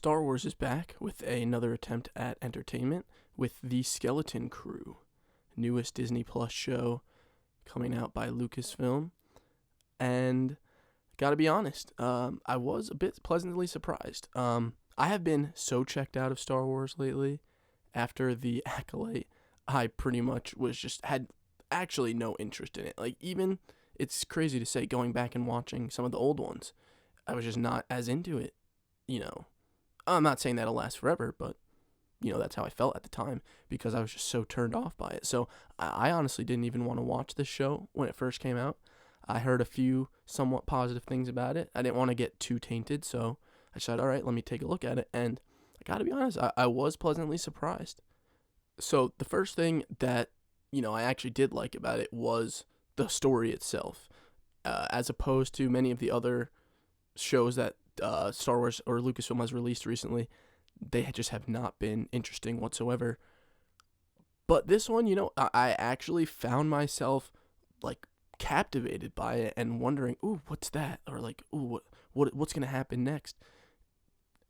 Star Wars is back with another attempt at entertainment with The Skeleton Crew, newest Disney Plus show coming out by Lucasfilm. And gotta be honest, I was a bit pleasantly surprised. I have been so checked out of Star Wars lately. After The Acolyte, I pretty much had actually no interest in it. Like, even, it's crazy to say, going back and watching some of the old ones, I was just not as into it, you know. I'm not saying that'll last forever, but that's how I felt at the time because I was just so turned off by it. So I honestly didn't even want to watch this show when it first came out. I heard a few somewhat positive things about it. I didn't want to get too tainted, so I said, all right, let me take a look at it. And I gotta be honest, I was pleasantly surprised. So the first thing that, I actually did like about it was the story itself. As opposed to many of the other shows that Star Wars or Lucasfilm has released recently, they just have not been interesting whatsoever. But this one, I actually found myself like captivated by it and wondering, ooh, what's that? Or like, ooh, what's gonna happen next?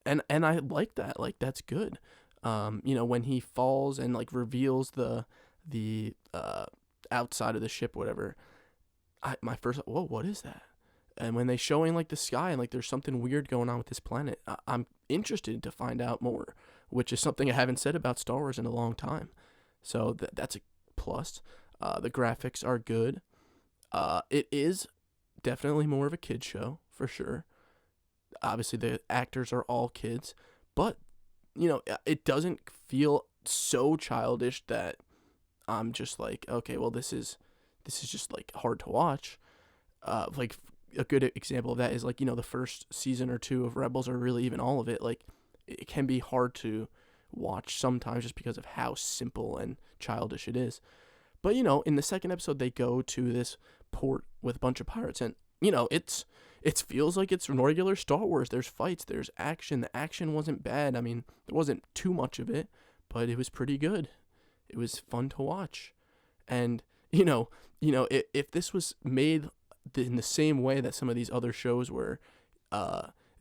And I like that. Like, that's good. When he falls and like reveals the outside of the ship, whatever. My first, whoa, what is that? And when they showing like the sky and like there's something weird going on with this planet, I'm interested to find out more, which is something I haven't said about Star Wars in a long time. So that's a plus. The graphics are good. It is definitely more of a kid show for sure. Obviously, the actors are all kids, but it doesn't feel so childish that I'm just like, okay, well, this is just like hard to watch. Like a good example of that is like the first season or two of Rebels, or really even all of it. Like, it can be hard to watch sometimes just because of how simple and childish it is. But in the second episode, they go to this port with a bunch of pirates, and it feels like it's regular Star Wars. There's fights, there's action. The action wasn't bad. I mean, there wasn't too much of it, but it was pretty good. It was fun to watch. And if this was made in the same way that some of these other shows were,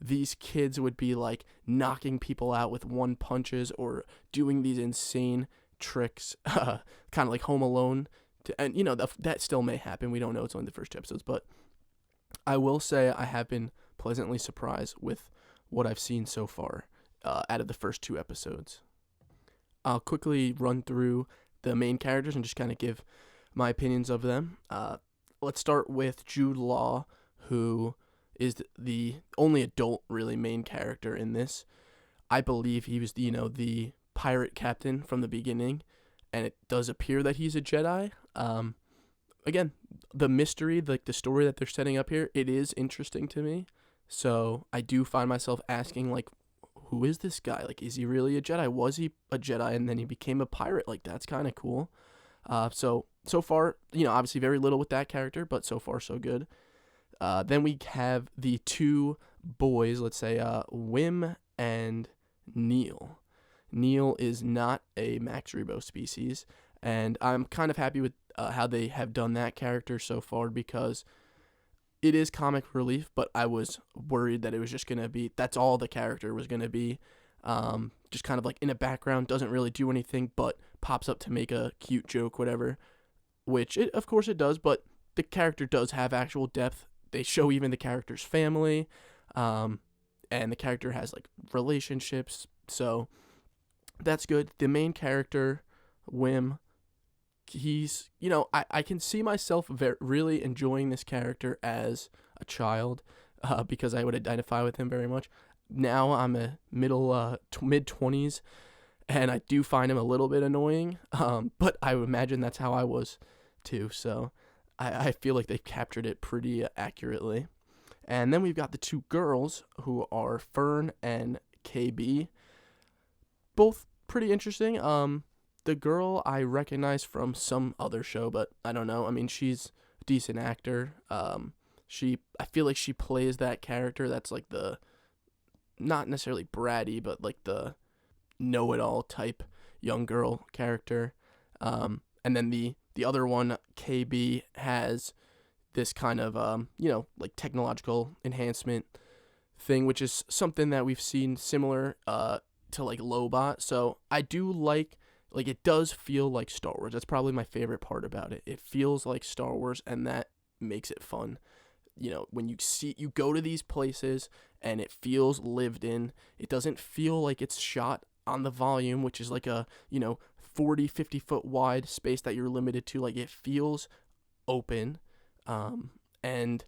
these kids would be like knocking people out with one punches or doing these insane tricks, kind of like Home Alone. And that still may happen. We don't know. It's only the first two episodes, but I will say I have been pleasantly surprised with what I've seen so far out of the first two episodes. I'll quickly run through the main characters and just kind of give my opinions of them. Let's start with Jude Law, who is the only adult really main character in this. I believe he was the pirate captain from the beginning, and it does appear that he's a Jedi. Again, the mystery, like the story that they're setting up here, it is interesting to me. So I do find myself asking, like, who is this guy? Like, is he really a Jedi? Was he a Jedi and then he became a pirate? Like, that's kind of cool. So far, obviously very little with that character, but so far so good. Then we have the two boys, let's say, Wim and Neil. Neil is not a Max Rebo species, and I'm kind of happy with how they have done that character so far because it is comic relief, but I was worried that it was just going to be, that's all the character was going to be, just kind of like in a background, doesn't really do anything, but pops up to make a cute joke, whatever, which of course it does, but the character does have actual depth. They show even the character's family, and the character has like relationships, so that's good. The main character, Wim, he's, I can see myself really enjoying this character as a child, because I would identify with him very much. Now I'm a mid-20s, and I do find him a little bit annoying, but I would imagine that's how I was too, so I feel like they've captured it pretty accurately. And then we've got the two girls, who are Fern and KB, both pretty interesting. The girl I recognize from some other show, but I don't know. I mean, she's a decent actor. I feel like she plays that character that's like the, not necessarily bratty, but like the know-it-all type young girl character. And then the other one, KB, has this kind of, like technological enhancement thing, which is something that we've seen similar to like Lobot. So I do like it does feel like Star Wars. That's probably my favorite part about it. It feels like Star Wars, and that makes it fun. When you go to these places and it feels lived in. It doesn't feel like it's shot on the volume, which is like a 40, 50 foot wide space that you're limited to. Like, it feels open, and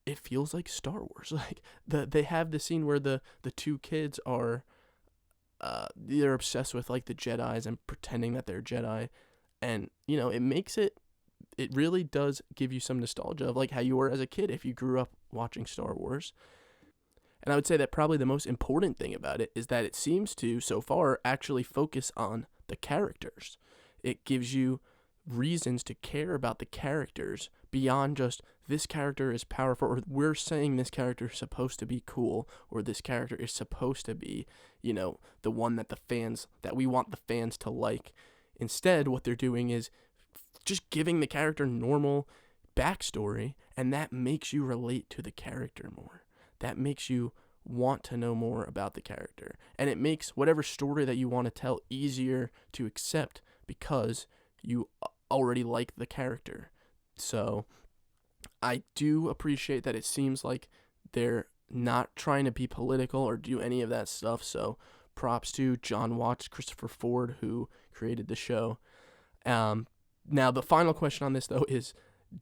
it feels like Star Wars. Like, they have the scene where the two kids are they're obsessed with like the Jedis and pretending that they're Jedi, and it really does give you some nostalgia of like how you were as a kid if you grew up watching Star Wars. And I would say that probably the most important thing about it is that it seems to, so far, actually focus on the characters. It gives you reasons to care about the characters beyond just this character is powerful, or we're saying this character is supposed to be cool, or this character is supposed to be, the one that we want the fans to like. Instead, what they're doing is just giving the character normal backstory, and that makes you relate to the character more. That makes you want to know more about the character, and it makes whatever story that you want to tell easier to accept because you already like the character. So I do appreciate that it seems like they're not trying to be political or do any of that stuff. So props to John Watts, Christopher Ford, who created the show. Now, the final question on this, though, is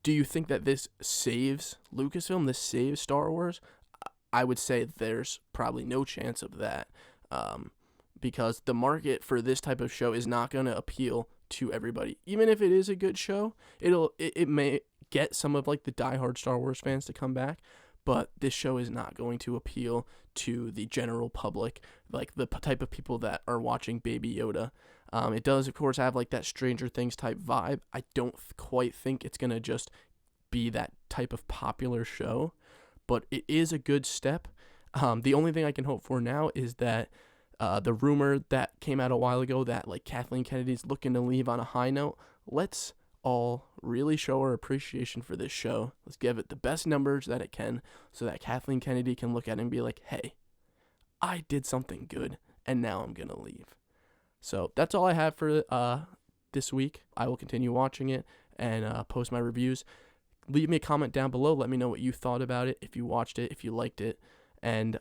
do you think that this saves Lucasfilm? This saves Star Wars? I would say there's probably no chance of that, because the market for this type of show is not going to appeal to everybody. Even if it is a good show, it may get some of like the diehard Star Wars fans to come back, but this show is not going to appeal to the general public, like the type of people that are watching Baby Yoda. It does, of course, have like that Stranger Things type vibe. I don't quite think it's going to just be that type of popular show, but it is a good step. The only thing I can hope for now is that the rumor that came out a while ago that like Kathleen Kennedy's looking to leave on a high note, let's all really show our appreciation for this show. Let's give it the best numbers that it can so that Kathleen Kennedy can look at it and be like, hey, I did something good, and now I'm going to leave. So that's all I have for this week. I will continue watching it and post my reviews. Leave me a comment down below. Let me know what you thought about it, if you watched it, if you liked it, and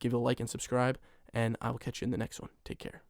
give it a like and subscribe, and I will catch you in the next one. Take care.